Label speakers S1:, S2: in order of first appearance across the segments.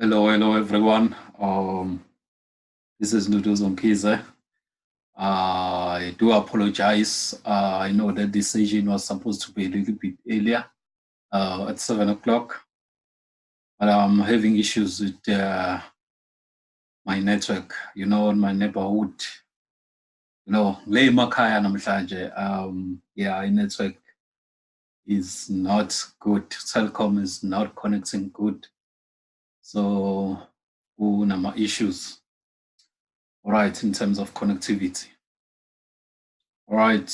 S1: Hello everyone. This is Noodles Mkize. I do apologize. I know that the session was supposed to be a little bit earlier, at 7 o'clock, but I'm having issues with my network. In my neighborhood. Le emakhaya namhlanje. Yeah, network is not good. Telkom is not connecting good, so kunama issues. All right, in terms of connectivity. All right.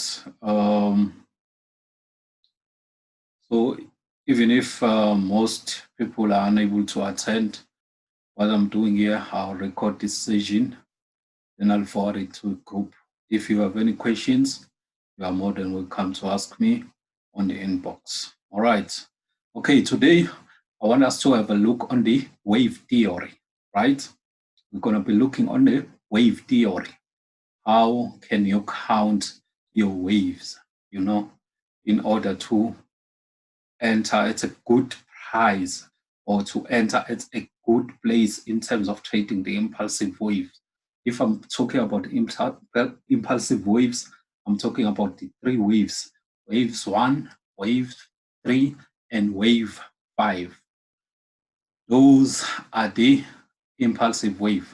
S1: So even if most people are unable to attend, what I'm doing here, I'll record this session, then I'll forward it to a group. If you have any questions, you are more than welcome to ask me on the inbox. All right. Okay, today I want us to have a look on the wave theory, right? We're going to be looking on the wave theory. How can you count your waves, in order to enter at a good price or to enter at a good place in terms of trading the impulsive waves. If I'm talking about impulsive waves, I'm talking about the three waves: waves 1, wave 3, and wave 5. Those are the impulsive wave,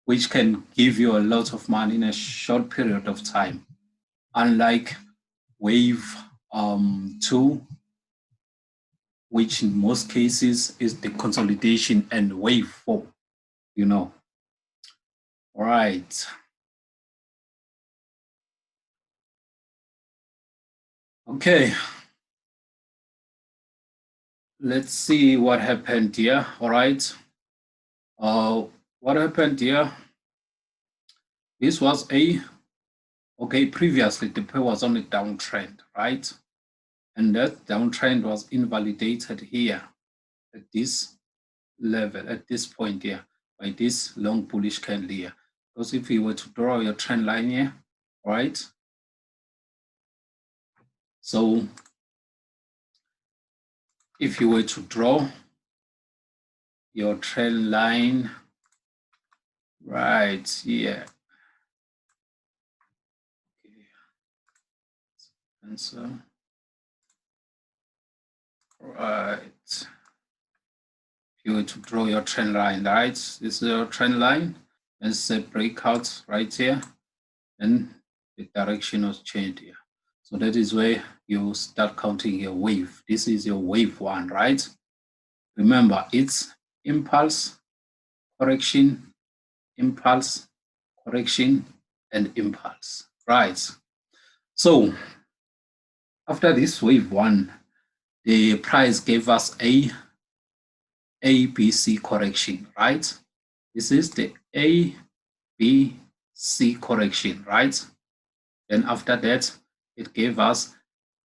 S1: which can give you a lot of money in a short period of time. Unlike wave 2, which in most cases is the consolidation, and wave 4, All right. Okay. Let's see what happened here. All right. What happened here? This was previously the pair was on a downtrend, right? And that downtrend was invalidated here at this level, at this point here, by this long bullish candle here. Because if you were to draw your trend line here, right? So if you were to draw your trend line right here, okay. And so, right, if you were to draw your trend line, right, this is your trend line, and it's a breakout right here, and the direction was changed here. So that is where you start counting your wave. This is your wave 1, right? Remember, it's impulse, correction, impulse, correction, and impulse, right? So after this wave 1, the price gave us a ABC correction, right? This is the ABC correction, right? Then after that, it gave us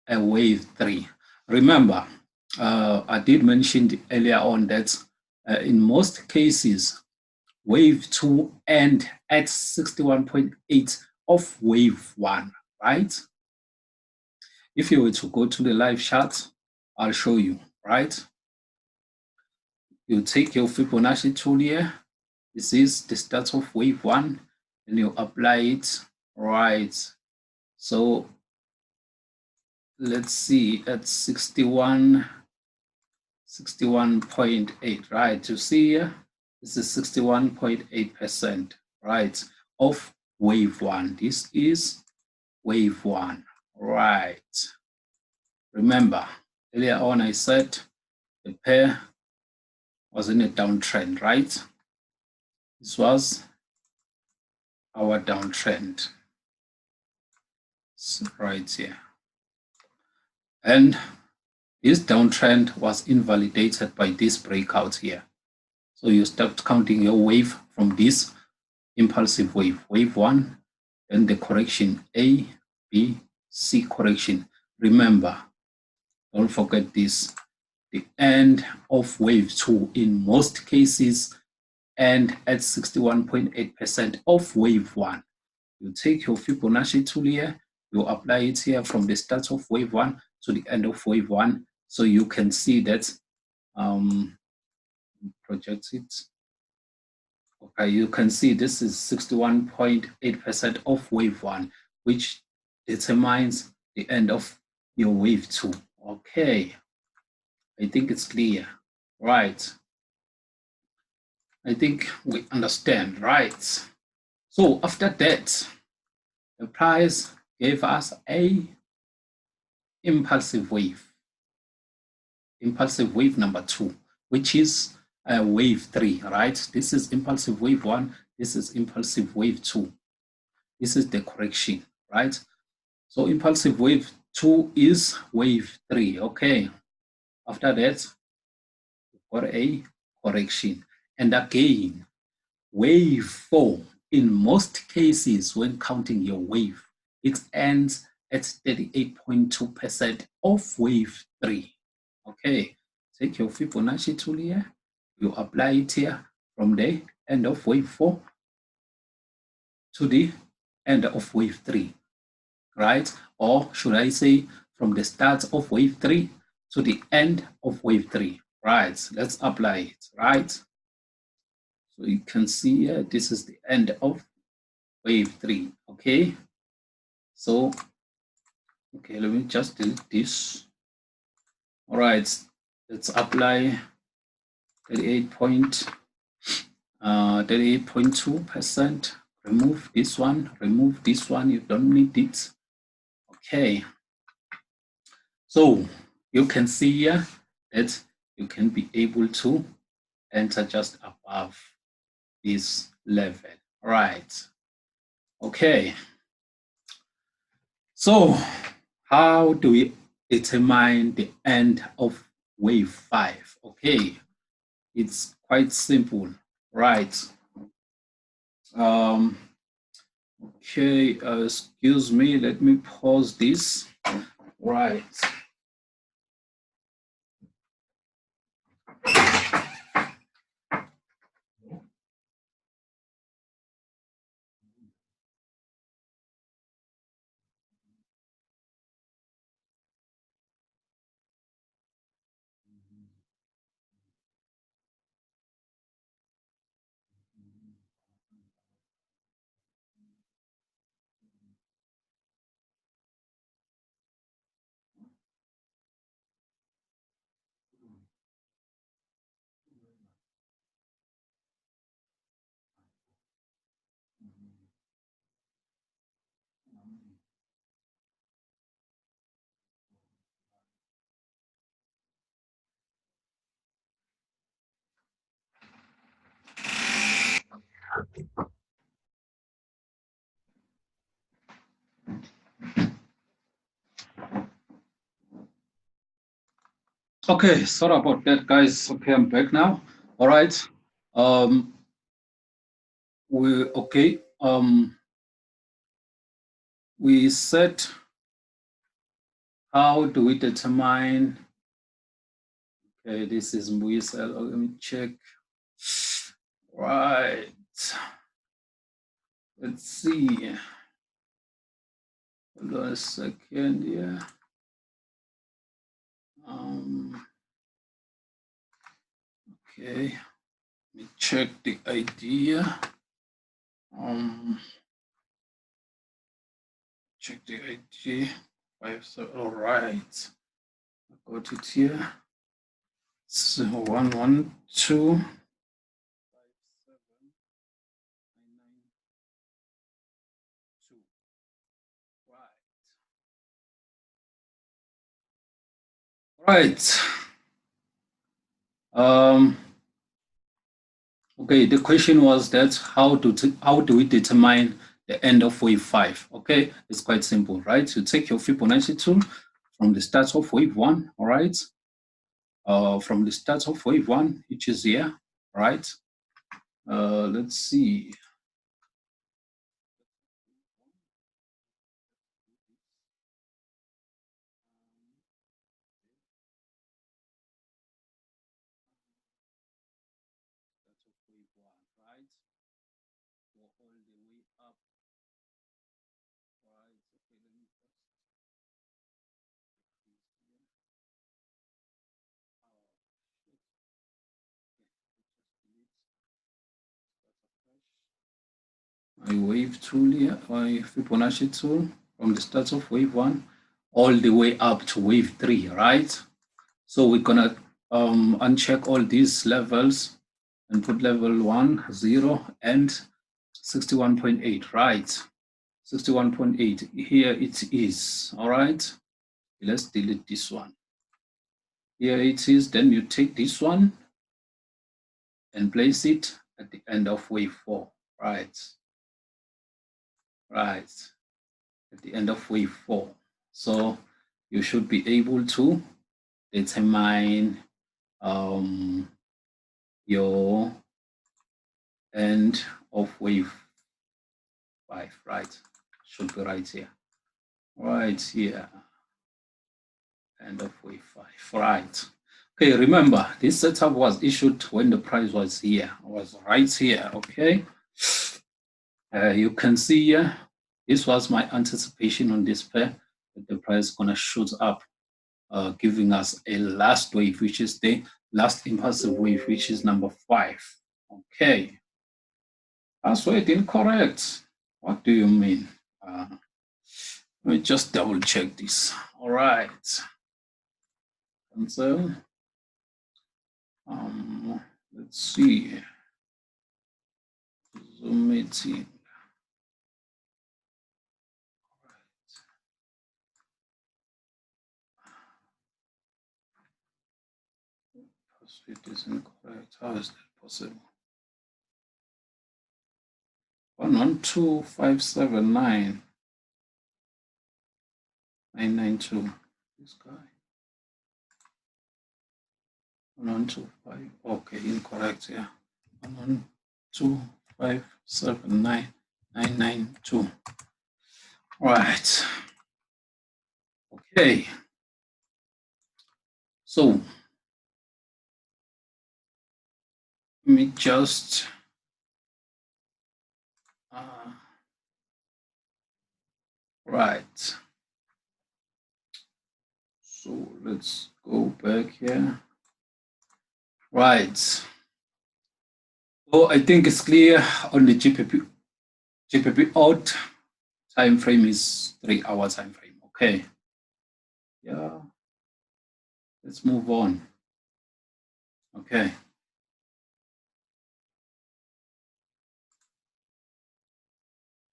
S1: a wave 3. Remember, I did mention earlier on that in most cases, wave 2 end at 61.8 of wave 1, right? If you were to go to the live chart, I'll show you, right? You take your Fibonacci tool here. This is the start of wave 1, and you apply it, right? So let's see, at 61, 61.8, right? You see here, this is 61.8%, right, of wave one. This is wave one, right? Remember, earlier on I said the pair was in a downtrend, right? This was our downtrend. It's right here. And this downtrend was invalidated by this breakout here. So you start counting your wave from this impulsive wave, wave one, then the correction A, B, C correction. Remember, don't forget this, the end of wave two in most cases end at 61.8% of wave one. You take your Fibonacci tool here, you apply it here from the start of wave one to the end of wave one, so you can see that, project it. Okay, you can see this is 61.8% of wave one, which determines the end of your wave two. Okay, I think it's clear, right? I think we understand, right? So after that, the price gave us a impulsive wave number two, which is wave three, right? This is impulsive wave one, this is impulsive wave two. This is the correction, right? So impulsive wave two is wave three, okay? After that, we've got a correction. And again, wave four, in most cases, when counting your wave, it ends at 38.2% of wave three. Okay, take your Fibonacci tool here, you apply it here from the end of wave four to the end of wave three, right? Or should I say from the start of wave three to the end of wave three, right? Let's apply it, right? So you can see here, this is the end of wave three, okay? So, okay, let me just delete this. All right, let's apply 38.2%. Remove this one, you don't need it. Okay, so you can see here that you can be able to enter just above this level. All right, okay. So how do we determine the end of wave five? Okay, it's quite simple, right? Okay, excuse me, let me pause this. Right. Okay, sorry about that, guys. Okay, I'm back now. All right. We said, how do we determine? Okay, this is Muisel. Let me check. Right. Let's see. Hold on a second. Yeah. Okay. Let me check the idea. Check the idea. All right. I got it here. So 1, 1, 2, 5, 7, 9, 2. Right. Okay, the question was that how do we determine the end of wave 5? Okay, it's quite simple, right? You take your Fibonacci tool from the start of wave 1, all right? From the start of wave 1, which is here, right? Let's see. Right? Go all the way up. Right. Okay, let me just my wave tool here, my Fibonacci tool from the start of wave 1 all the way up to wave 3, right? So we're gonna uncheck all these levels and put level 1, 0, and 61.8, right? 61.8, here it is, all right? Let's delete this one. Here it is, then you take this one and place it at the end of wave 4, right? Right, at the end of wave 4. So you should be able to determine your end of wave 5, right? Should be right here. Right here. End of wave 5, right? Okay, remember this setup was issued when the price was here, was right here, okay? You can see here, this was my anticipation on this pair, that the price is gonna shoot up, giving us a last wave, which is the last impulsive wave, which is number 5, okay? That's why it incorrect. What do you mean? Let me just double check this. All right. And so, let's see. Zoom meeting. Password is incorrect. How is that possible? 112,579,992. This guy. 125. Okay, incorrect. Yeah. 112,579,992. Right. Okay. So let me just right. So let's go back here. Right. So I think it's clear on the GPP out time frame is 3 hour time frame. Okay. Yeah. Let's move on. Okay.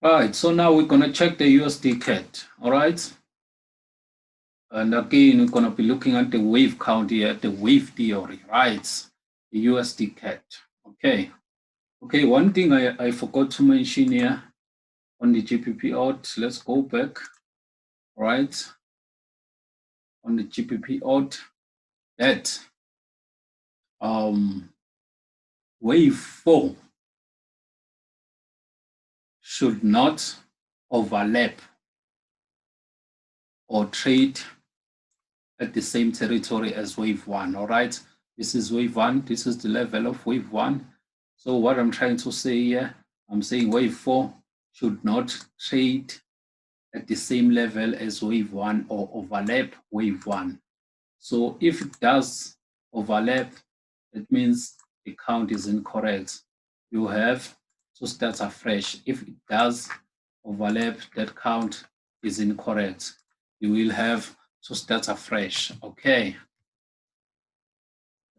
S1: All right. So now we're gonna check the USD CAD. All right. And again, we're gonna be looking at the wave count here, the wave theory, right? The USD CAD. Okay. Okay. One thing I forgot to mention here on the GPP out. Let's go back. Right. On the GPP out, that wave 4 should not overlap or trade at the same territory as wave 1. All right, this is wave 1, this is the level of wave 1. So what I'm trying to say here, I'm saying wave 4 should not trade at the same level as wave 1 or overlap wave 1. So if it does overlap, it means the count is incorrect. You have to start afresh. If it does overlap, that count is incorrect. You will have to start afresh. Okay.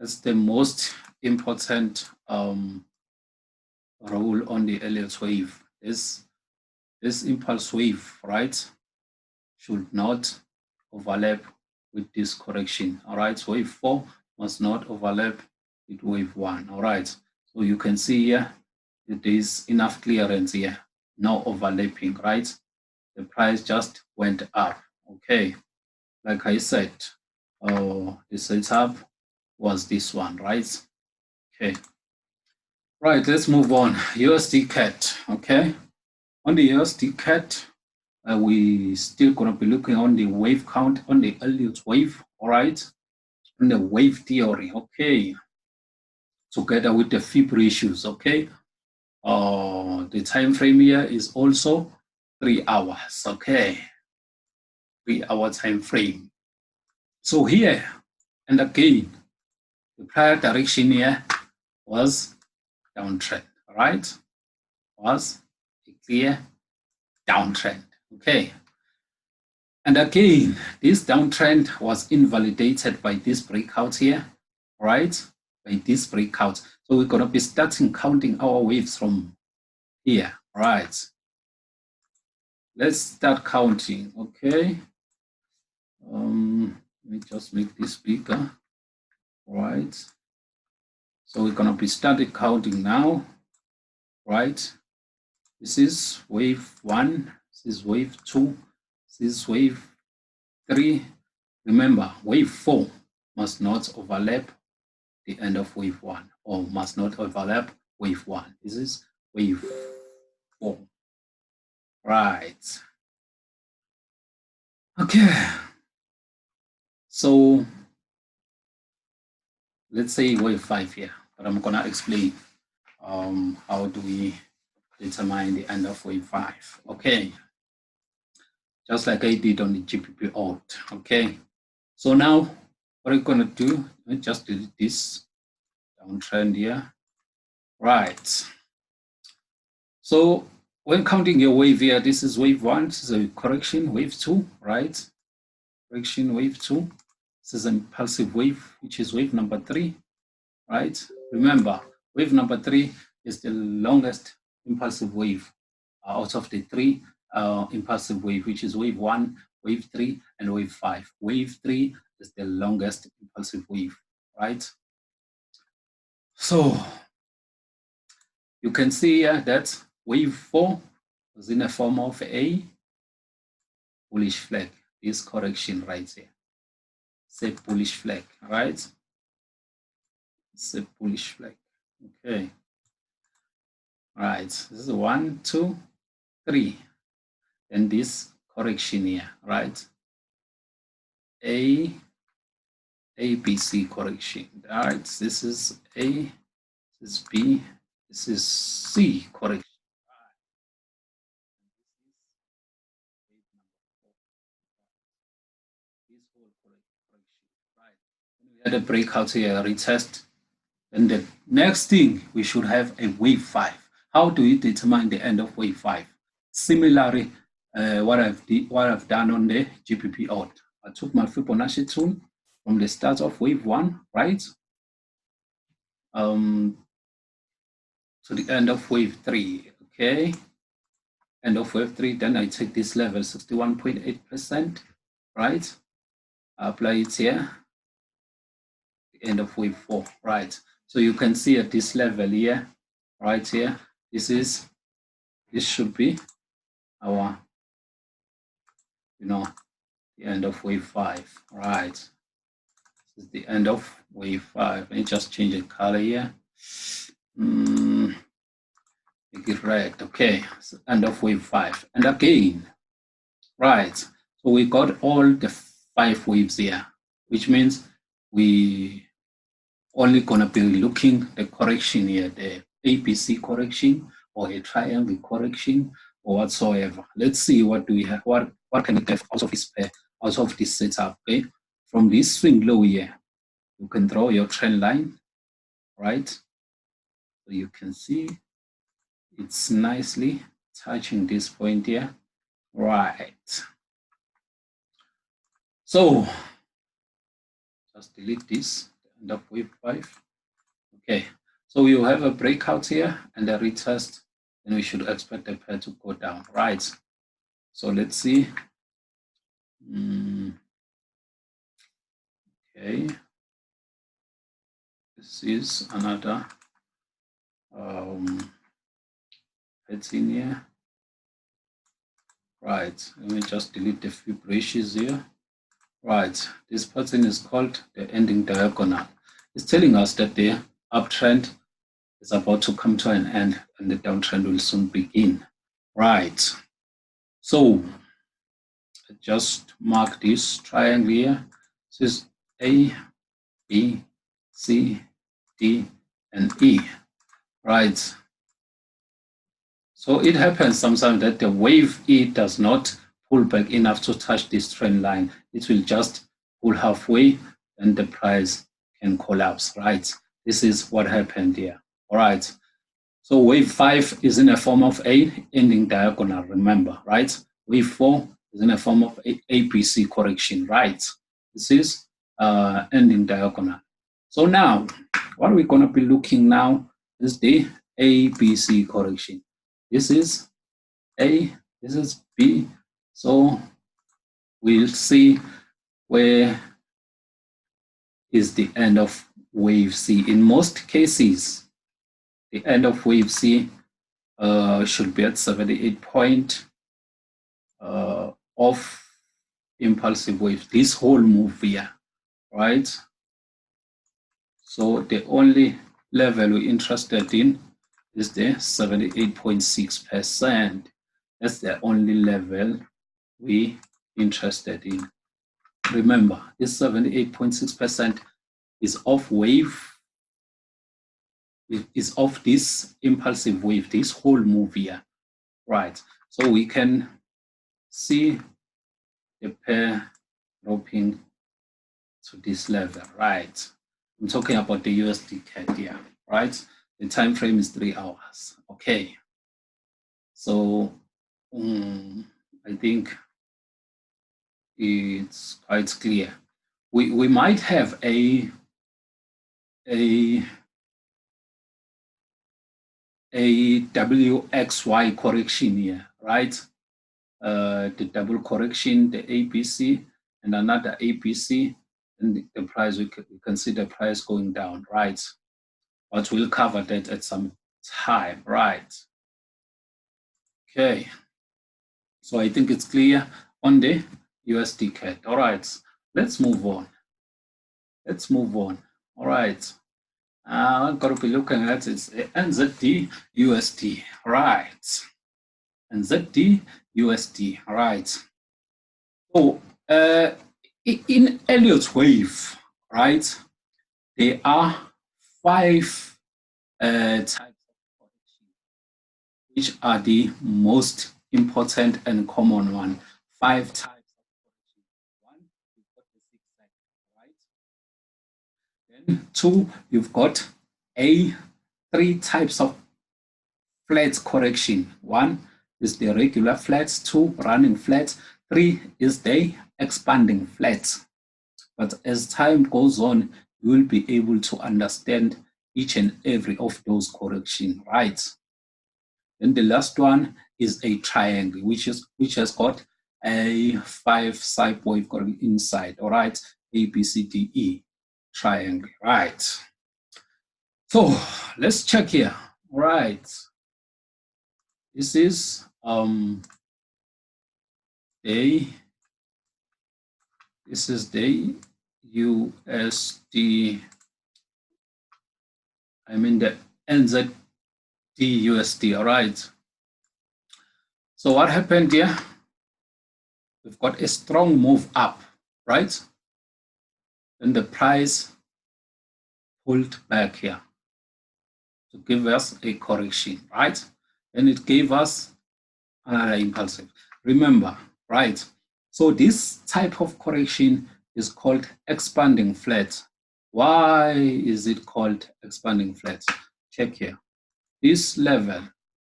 S1: That's the most important rule on the Elliott wave. This impulse wave, right, should not overlap with this correction. All right, wave 4 must not overlap with wave 1. All right, so you can see here that there is enough clearance here, no overlapping, right? The price just went up. Okay, like I said, the setup was this one, right? Okay, right, let's move on. USD CAD. Okay, on the USD CAD, we still gonna be looking on the wave count on the Elliott wave. All right, on the wave theory. Okay, together with the fib ratios. Okay, the time frame here is also 3 hours. Okay, 3-hour time frame. So here, and again, the prior direction here was downtrend, all right? Was a clear downtrend, okay? And again, this downtrend was invalidated by this breakout here, right? By this breakout. So we're gonna be starting counting our waves from here, right? Let's start counting, okay? Let me just make this bigger, right? So we're gonna be starting counting now, right? This is wave 1, this is wave 2, this is wave 3. Remember, wave 4 must not overlap the end of wave 1, or must not overlap wave 1. This is wave 4. Right. Okay. So let's say wave 5 here, but I'm gonna explain how do we determine the end of wave 5. Okay. Just like I did on the GBP alt. Okay. So now what I'm gonna do, just delete this downtrend here. Right. So when counting your wave here, this is wave 1, this is a correction, wave 2, right? Correction, wave 2. This is an impulsive wave, which is wave number 3, right? Remember, wave number 3 is the longest impulsive wave out of the 3 impulsive wave, which is wave 1, wave 3, and wave 5. Wave 3 is the longest impulsive wave, right? So you can see here that wave 4 is in the form of a bullish flag. This correction right here. It's a bullish flag, right? It's a bullish flag. Okay. Right. This is 1, 2, 3. And this correction here, right? A, B, C correction. All right. This is A, this is B, this is C correction. This whole correction, right? When we had a breakout here, retest, then the next thing we should have a wave 5. How do we determine the end of wave 5? Similarly, what I've done on the GBP alt. I took my Fibonacci tool from the start of wave 1, right? To the end of wave 3, okay? End of wave 3, then I take this level, 61.8%, right? I apply it here, the end of wave 4, right? So you can see at this level here, right here, this should be our, the end of wave 5, right? This is the end of wave 5. Let me just change the color here. Make it red. Okay, so end of wave 5. And again, right, so we got all the 5 waves here, which means we only gonna be looking the correction here, the ABC correction or a triangle correction or whatsoever. Let's see what do we have, what can we get out of this pair, out of this setup. Okay, from this swing low here, you can draw your trend line, right? So you can see it's nicely touching this point here, right? So just delete this, end of wave 5. Okay, so you have a breakout here and a retest, and we should expect the pair to go down, right? So let's see. Okay, this is another pattern here. Right, let me just delete the few brushes here. Right, this pattern is called the ending diagonal. It's telling us that the uptrend is about to come to an end and the downtrend will soon begin. Right, so just mark this triangle here. This is A, B, C, D, and E. Right. So it happens sometimes that the wave E does not pull back enough to touch this trend line. It will just pull halfway and the price can collapse, right? This is what happened here, all right? So wave 5 is in a form of a ending diagonal, remember, right? Wave 4 is in a form of a ABC correction, right? This is ending diagonal. So now, what we're going to be looking now is the ABC correction. This is A, this is B. So we'll see where is the end of wave C. In most cases, the end of wave C should be at 78 point of impulsive wave, this whole move here, right? So the only level we're interested in is the 78.6%. That's the only level we interested in. Remember, this 78.6% is of wave, is of this impulsive wave, this whole move here, right? So we can see the pair dropping to this level, right? I'm talking about the USD CAD here, right? The time frame is 3 hours. Okay. So I think it's quite clear. We might have a WXY correction here, right? The double correction, the ABC, and another ABC, and the price, we can see the price going down, right? But we'll cover that at some time, right? Okay. So I think it's clear on the USD CAD. All right, let's move on. Let's move on. All right. I'm going to be looking at is NZD USD, right? NZD USD, right? So in Elliott wave, right? There are 5 types of correction, which are the most important and common one. 5 types of correction. 1, you've got the zigzag, right? Then 2, you've got 3 types of flat correction. 1 is the regular flats, 2 running flats, 3 is the expanding flats. But as time goes on, you will be able to understand each and every of those corrections, right? Then the last one is a triangle, which has got a 5 side wave inside, all right? A, B, C, D, E triangle, right? So let's check here, all right? This is this is the USD, I mean the NZD USD, all right? So what happened here? We've got a strong move up, right? Then the price pulled back here to give us a correction, right? And it gave us another impulsive. Remember, right? So this type of correction is called expanding flat. Why is it called expanding flat? Check here. This level,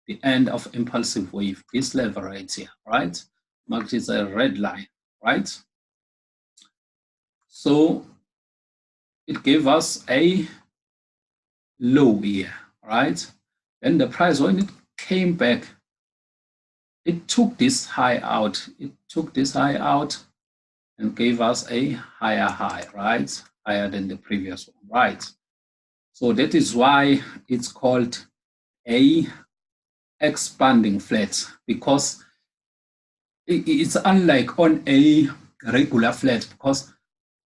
S1: the end of impulsive wave, this level right here, right? Marked as a red line, right? So it gave us a low here, right? Then the price, when it came back, it took this high out. It took this high out and gave us a higher high, right? Higher than the previous one, right? So that is why it's called a expanding flat, because it's unlike on a regular flat, because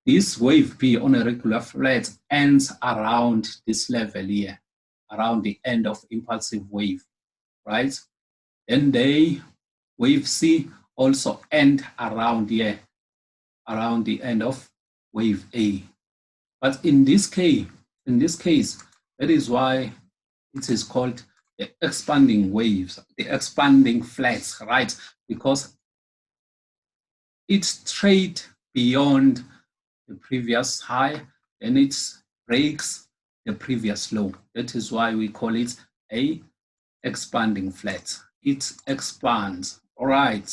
S1: this wave B on a regular flat ends around this level here, around the end of impulsive wave, right? Then the wave C also end around here, around the end of wave A. But in this case, that is why it is called the expanding waves, the expanding flats, right? Because it's straight beyond the previous high, and it breaks the previous low. That is why we call it a expanding flat. It expands. All right.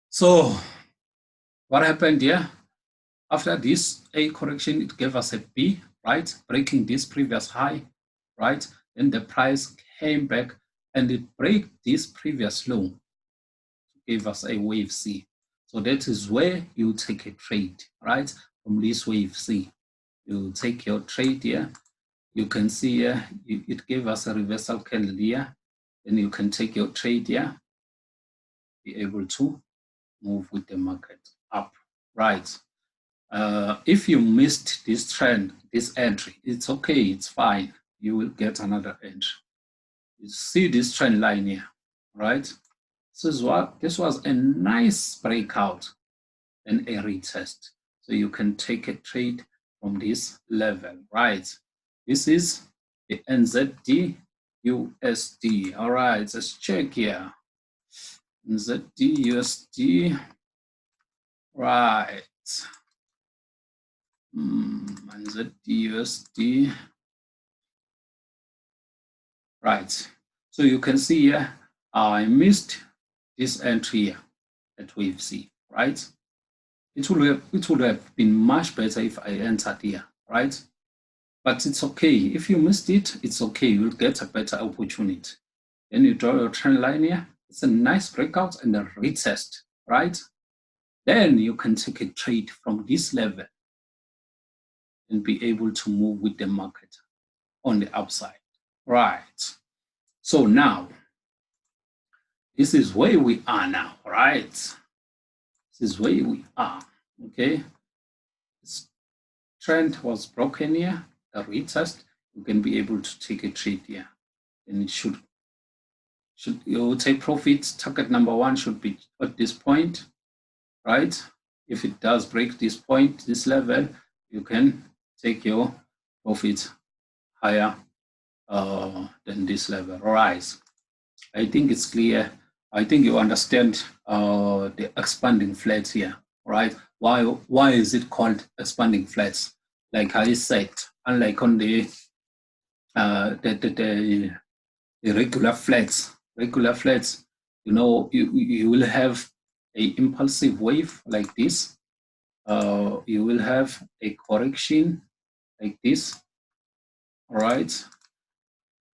S1: So what happened here? After this A correction, it gave us a B, right? Breaking this previous high, right? Then the price came back and it break this previous low, gave us a wave C. So that is where you take a trade, right? From this wave C. You take your trade here. You can see here, it gave us a reversal candle here. Then you can take your trade here, be able to move with the market up, right? If you missed this trend, this entry, it's okay, it's fine. You will get another entry. You see this trend line here, right? This was a nice breakout and a retest. So you can take a trade from this level, right? This is the NZD USD. All right, let's check here. NZD USD, right. NZD USD, right. So you can see here, I missed this entry here at wave C, right? It would have been much better if I entered here, right? But it's okay. If you missed it, it's okay. You'll get a better opportunity. Then you draw your trend line here. It's a nice breakout and a retest, right? Then you can take a trade from this level and be able to move with the market on the upside, right? So now, this is where we are now, right? This is where we are, okay? This trend was broken here, a retest. You can be able to take a trade here, and it should you take profits. Target number one should be at this point, right? If it does break this point, this level, you can take your profit higher than this level. All right. I think it's clear. I think you understand the expanding flats here, right? Why is it called expanding flats? Like I said, unlike on the regular flats, you know, you will have a impulsive wave like this. You will have a correction like this. All right.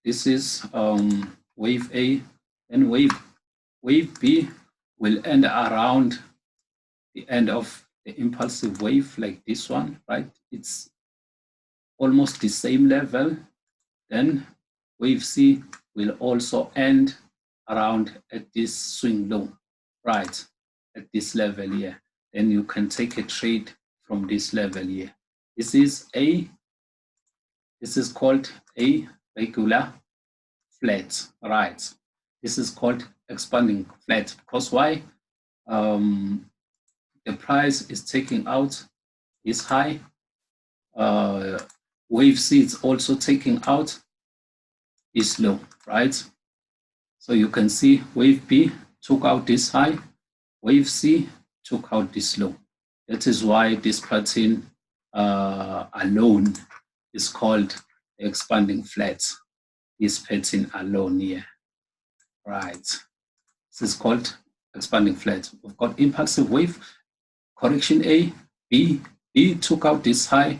S1: This is wave A, and wave B will end around the end of the impulsive wave like this one, right? It's almost the same level. Then wave C will also end around at this swing low, right? At this level here. Then you can take a trade from this level here. This is called a regular flat, right? This is called expanding flat, because why? The price is taking out this high. Wave C is also taking out this low, right? So you can see wave B took out this high, wave C took out this low. That is why this pattern alone is called expanding flat. This pattern alone here, right? This is called expanding flat. We've got impulsive wave, correction A, B took out this high,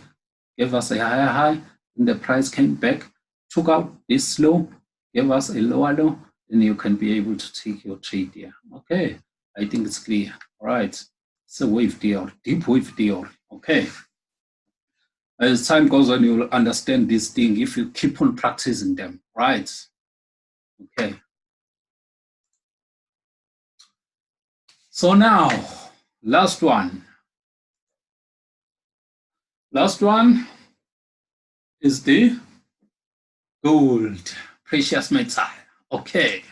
S1: gave us a higher high, and the price came back, took out this low, gave us a lower low, then you can be able to take your trade here. Okay, I think it's clear. All right, it's a wave theory, deep wave theory. Okay. As time goes on, you'll understand this thing if you keep on practicing them, right? Okay. So now, last one. Last one is the gold, precious metal. Okay.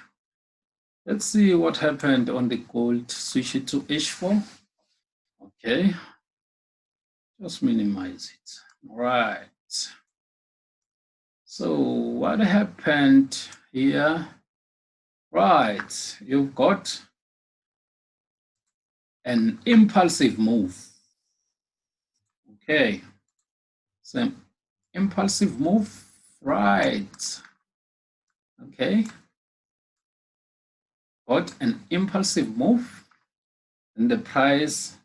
S1: Let's see what happened on the gold. Switch it to H4. Okay. Just minimize it. All right. So what happened here? Right. You've got an impulsive move. Okay. So impulsive move. Right. Okay. Got an impulsive move. And the price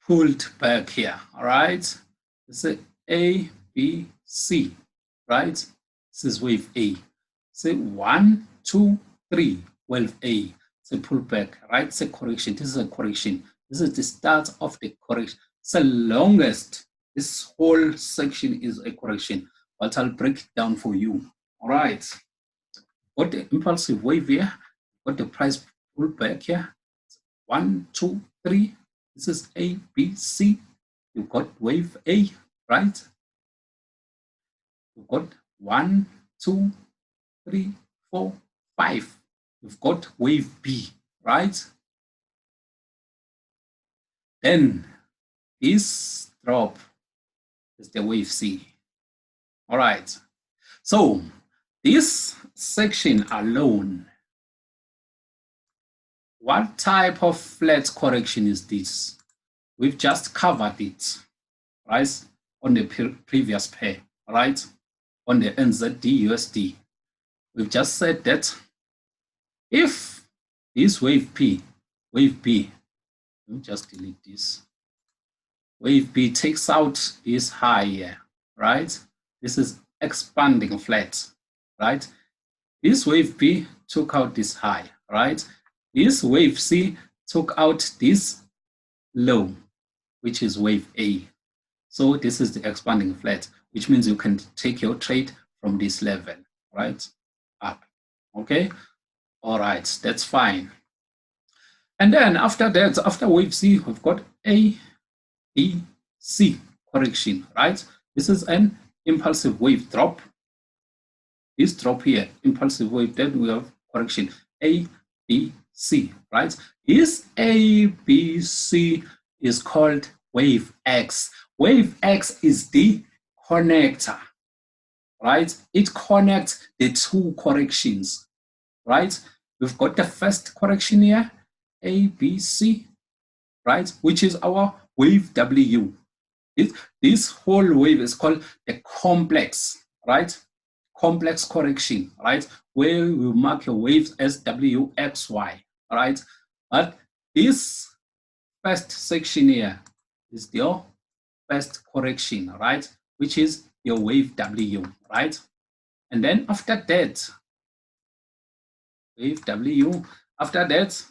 S1: pulled back here. All right. This is A, B, C. Right. This is wave A. Say 1, 2, 3. Wave A. It's a pullback. Right. It's a correction. This is a correction. This is the start of the correction. It's the longest. This whole section is a correction, but I'll break it down for you. All right. Got the impulsive wave here. Got the price pullback here. 1, 2, 3. This is A, B, C. You've got wave A, right? You've got 1, 2, 3, 4, 5. You've got wave B, right? Then this drop is the wave C. All right. So this section alone, what type of flat correction is this? We've just covered it, right, on the previous pair, right, on the NZD USD. We've just said that if this wave B, let me just delete this. Wave B takes out this high here, right? This is expanding flat, right? This wave B took out this high, right? This wave C took out this low, which is wave A. So this is the expanding flat, which means you can take your trade from this level, right? Up, okay? All right, that's fine. And then after that, after wave C, we've got A, B, C correction, right? This is an impulsive wave drop. This drop here, impulsive wave, then we have correction, A, B, C, right? This A, B, C is called wave X. Wave X is the connector, right? It connects the two corrections, right? We've got the first correction here, A, B, C, right? Which is our wave W. This whole wave is called the complex, right? Complex correction, right? Where we mark your waves as W, X, Y, right? But this first section here is your first correction, right? Which is your wave W, right? And then after that, wave W, after that,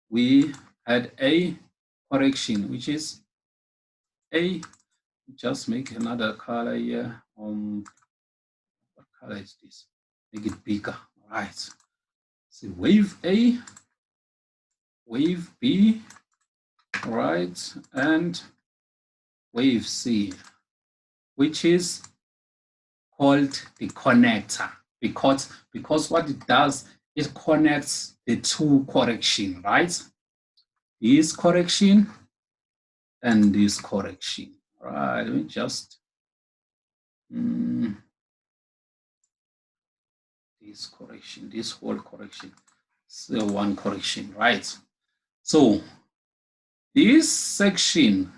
S1: we had a correction, which is A, just make another color here. What color is this? Make it bigger, all right? So wave A, wave B, right, and wave C, which is called the connector, because what it does, it connects the two correction, right? This correction and this correction. All right, let me just this correction, this whole correction. So one correction, right? So this section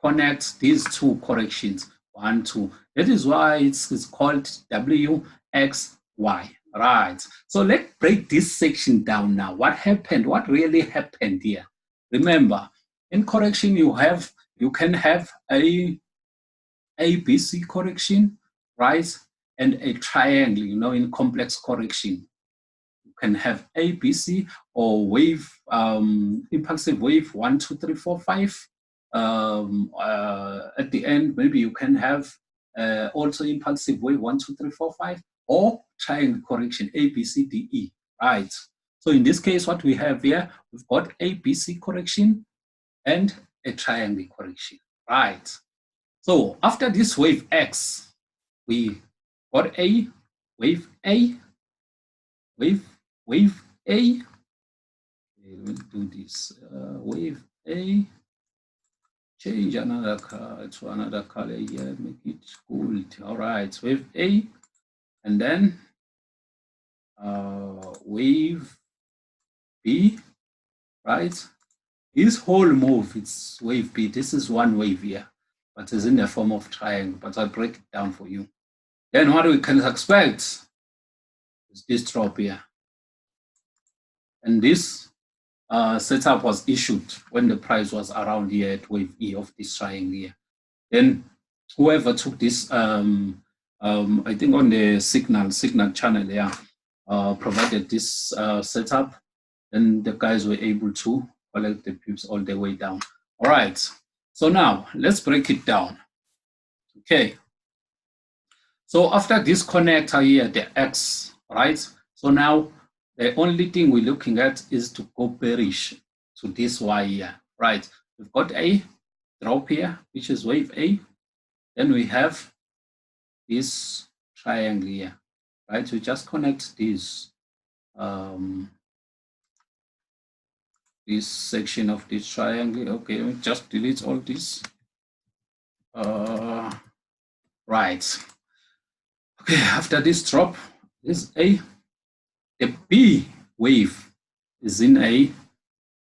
S1: connects these two corrections, 1, 2. That is why it's called WXY, right? So let's break this section down now. What happened? What really happened here? Remember, in correction, you can have a ABC correction, right? And a triangle, you know, in complex correction. You can have ABC or wave, impulsive wave 1, 2, 3, 4, 5. At the end, maybe you can have also impulsive wave 1, 2, 3, 4, 5, or triangle correction A, B, C, D, E, right? So in this case, what we have here, we've got A, B, C correction and a triangle correction, right? So after this wave X, we got A, wave A, wave A. We'll do this wave A. Change another color to another color here, make it gold. All right, wave A, and then wave B, right? This whole move, it's wave B. This is one wave here, but it's in the form of triangle, but I'll break it down for you. Then what we can expect is this drop here. And this setup was issued when the price was around here at wave E of this triangle here. Then whoever took this, I think on the signal channel, yeah, provided this setup, then the guys were able to collect the pips all the way down. All right, so now let's break it down. Okay, so after this connector here, the X, right? So now the only thing we're looking at is to go bearish to this Y here, right? We've got a drop here, which is wave A. Then we have this triangle here, right? We just connect this this section of this triangle. Okay, let me just delete all this. Right. Okay, after this drop, is the B wave is in a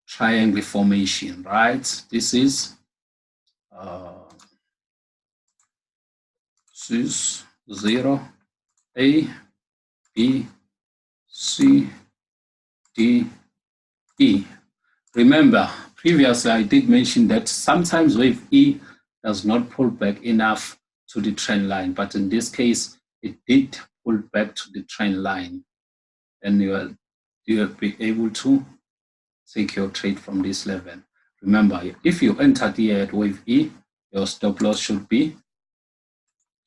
S1: triangle formation, right? This is 0, A, B, C, D, E. Remember, previously I did mention that sometimes wave E does not pull back enough to the trend line, but in this case, it did pull back to the trend line. And you will be able to take your trade from this level. Remember, if you entered here at wave E, your stop loss should be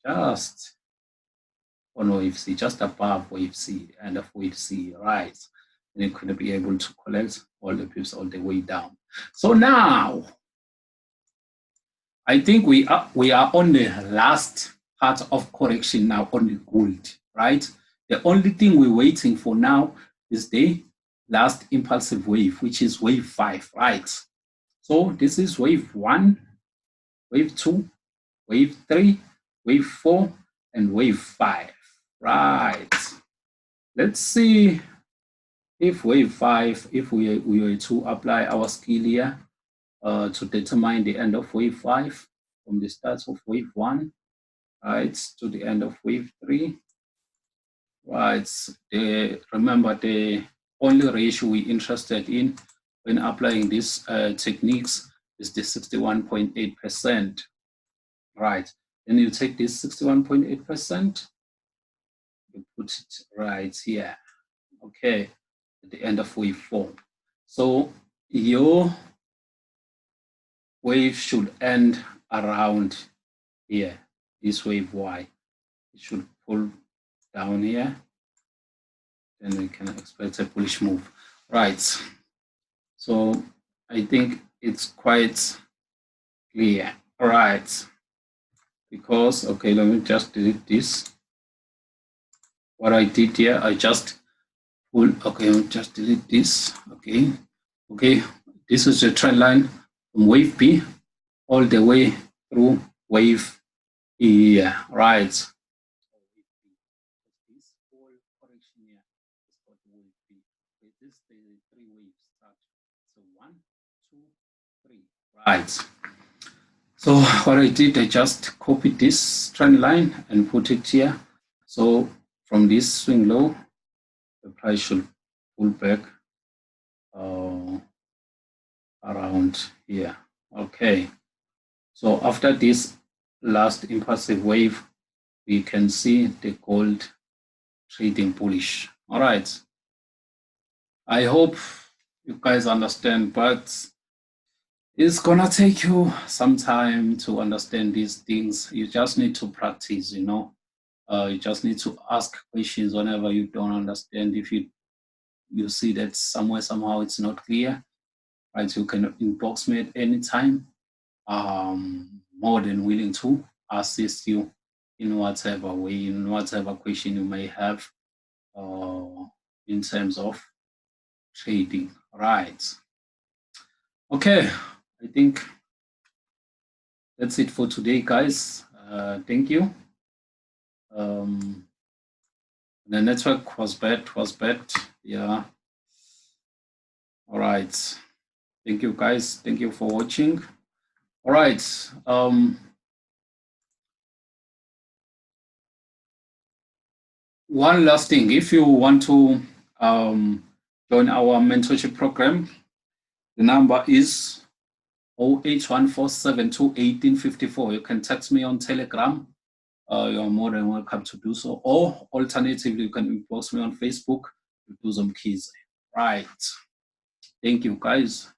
S1: just on wave C, just above wave C, end of wave C, right? And you're going to be able to collect all the pips all the way down. So now, I think we are on the last part of correction now on the gold, right? The only thing we're waiting for now is the last impulsive wave, which is wave 5, right? So this is wave 1, wave 2, wave 3, wave 4, and wave 5, right? Let's see if wave 5, if we were to apply our skill here to determine the end of wave 5 from the start of wave 1, right, to the end of wave 3, right? Remember, the only ratio we're interested in when applying these techniques is the 61.8%, right? Then you take this 61.8%, you put it right here, okay, at the end of wave 4. So your wave should end around here, this wave Y. It should pull down here, then we can expect a bullish move, right? So I think it's quite clear, right? Because, okay, let me just delete this. What I did here, I just pull, okay, let me just delete this, okay. This is the trend line from wave B all the way through wave E, right? This whole correction here is called wave B. Okay, this is the 3 wave structure. So 1, 2, 3, right? So what I did, I just copied this trend line and put it here. So from this swing low, the price should pull back around here. Okay. So after this last impulsive wave, we can see the gold trading bullish. All right. I hope you guys understand, but it's gonna take you some time to understand these things. You just need to practice, you know. You just need to ask questions whenever you don't understand. If you see that somehow it's not clear, right? You can inbox me at any time. More than willing to assist you in whatever way, in whatever question you may have in terms of trading, right? Okay, I think that's it for today, guys. Thank you. The network was bad, yeah. All right. Thank you, guys. Thank you for watching. All right. One last thing, if you want to join our mentorship program, the number is 0814721854. You can text me on Telegram. You are more than welcome to do so. Or alternatively, you can inbox me on Facebook to do some keys. Right. Thank you, guys.